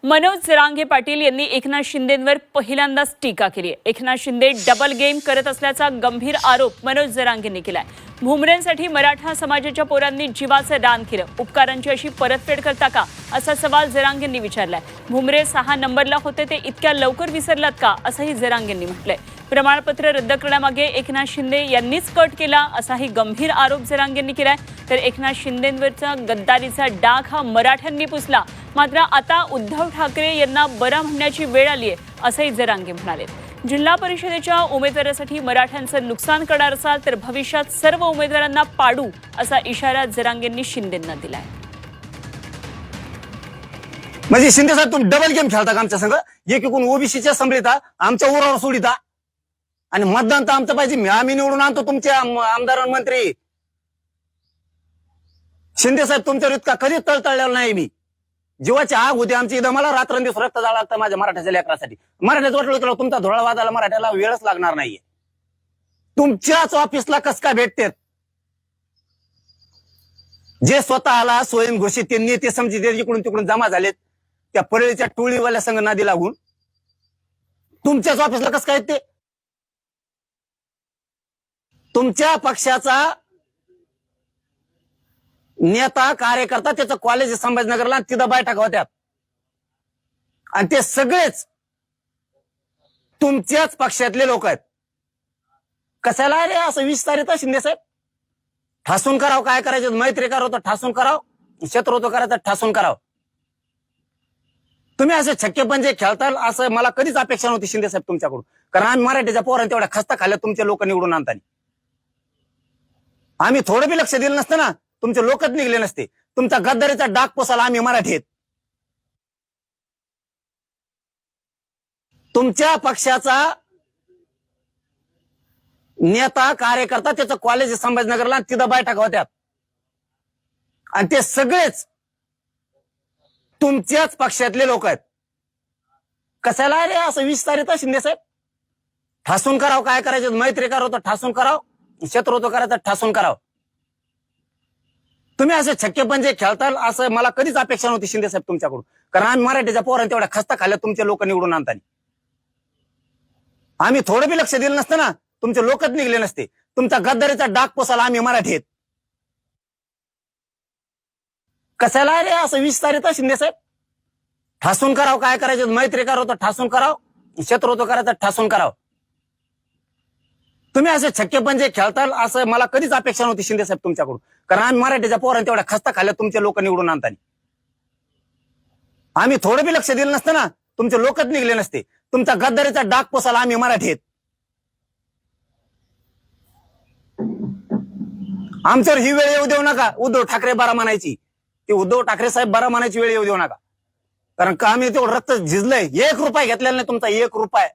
मनोज जरांगे पाटील यांनी एकनाथ शिंदेंवर पहिल्यांदाच टीका केली आहे। एकनाथ शिंदे डबल गेम करत असल्याचा गंभीर आरोप मनोज जरांगेंनी केलाय। भुमरेंसाठी मराठा समाजाच्या पोरांनी जीवाचं दान केलं, उपकारांची अशी परतफेड करता का असा सवाल जरांगेंनी विचारलाय। भुमरे 6 नंबरला होते ते इतक्या लवकर विसरलात का असंही जरांगेंनी म्हटलंय। प्रमाणपत्र रद्द करण्यामागे एकनाथ शिंदे यांनीच कट केला असाही गंभीर आरोप जरांगेंनी केलाय। तर एकनाथ शिंदेंवरचा गद्दारीचा डाग हा मराठ्यांनी पुसला, मात्र आता उद्धव ठाकरे यांना बरा म्हणण्याची वेळ आली आहे असंही जरांगे म्हणाले। जिल्हा परिषदेच्या उमेदवारासाठी मराठ्यांचं नुकसान करणार असाल तर भविष्यात सर्व उमेदवारांना पाडू असा इशारा जरांगेंनी शिंदेंना दिलाय। म्हणजे शिंदे साहेब तुम्ही डबल गेम खेळता का आमच्या संघ? एकीकडून ओबीसीच्या संभ्रिता आमच्या उरावर सोडिता आणि मतदान तर आमचं पाहिजे, आम्ही निवडून आणतो तुमचे आमदार मंत्री। शिंदे साहेब तुमच्यावर इतका कधीच तळतळलेला नाही मी। जीवाची आग होती आमची इथं, मला रात्रंदिवस रक्त जाळं लागतं माझ्या मराठ्याच्या लेकरासाठी। मराठ्याचं वाटलं तुला तुमचा धोळा वाजायला मराठ्याला वेळच लागणार नाहीये। तुमच्याच ऑफिसला कस काय भेटते? जे स्वतःला स्वयं घोषित त्यांनी ते समजी इकडून तिकडून जमा झालेत त्या परळीच्या टोळीवाल्या संघ नादी लागून तुमच्याच ऑफिसला कस काय ते? तुमच्या पक्षाचा नेता कार्यकर्ता त्याचं कॉलेज संभाजीनगरला तिथं बैठक होत्यात आणि ते सगळेच तुमच्याच पक्षातले लोक आहेत। कशाला रे असं विस्तारित शिंदे साहेब? ठासून करावं, काय करायचं? मैत्री करावं तर ठासून करावं, शत्रुत्व करायचं ठासून करावं। तुम्ही असे छक्के पंजे खेळताल असं मला कधीच अपेक्षा नव्हती शिंदे साहेब तुमच्याकडून, कारण आम्ही मराठीच्या पोरांनी तेवढ्या खस्ता खाल्ल्या तुमचे लोक निवडून आणताना। आम्ही थोडं बी लक्ष दिलं नसतं ना, तुमचे लोकच निघले नसते। तुमचा गद्दारीचा डाग पोसाला आम्ही मराठी आहेत। तुमच्या पक्षाचा नेता कार्यकर्ता त्याचं कॉलेज संभाजीनगरला तिथं बैठक होत्यात आणि ते सगळेच तुमच्याच पक्षातले लोक आहेत। कशाला रे असं विस्तारित शिंदे साहेब? ठासून करावं, काय करायचं? मैत्री करावं तर ठासून करावं, शत्रुत्व करायचं ठासून करावं। तुम्ही असे छक्के पंजे खेळताल असं मला कधीच अपेक्षा नव्हती शिंदे साहेब तुमच्याकडून, कारण आम्ही मराठीच्या पोरांनी तेवढ्या खस्ता खाल्ल्या तुमचे लोक निवडून आणताना। आम्ही थोडं बी लक्ष दिलं नसतं ना, तुमचे लोकच निघले नसते। तुमचा गद्दारीचा डाग पोसाला आम्ही मराठी आहेत। कशाला रे असं विस्तारित शिंदे साहेब? ठासून करावं, काय करायचं? मैत्री करावं तर ठासून करावं, शत्रुत्व करायचं ठासून करावं। तुम्ही असे छक्के पंजे खेळताल असं मला कधीच अपेक्षा नव्हती शिंदे साहेब तुमच्याकडून, कारण आम्ही मराठीच्या पोरांनी तेवढ्या खस्ता खाल्ल्या तुमचे लोक निवडून आणताना। आम्ही थोडं बी लक्ष दिलं नसतं ना, तुमचे लोकच निघले नसते। तुमचा गद्दारीचा डाग पोसाला आम्ही मराठी आहेत। आमच्यावर ही वेळ येऊ देऊ नका उद्धव ठाकरे बरा म्हणायची, ती उद्धव ठाकरे साहेब बरा म्हणायची वेळ येऊ देऊ नका, कारण का आम्ही तेवढं रक्त झिजलंय। 1 रुपया घेतलेला नाही तुमचा, 1 रुपया।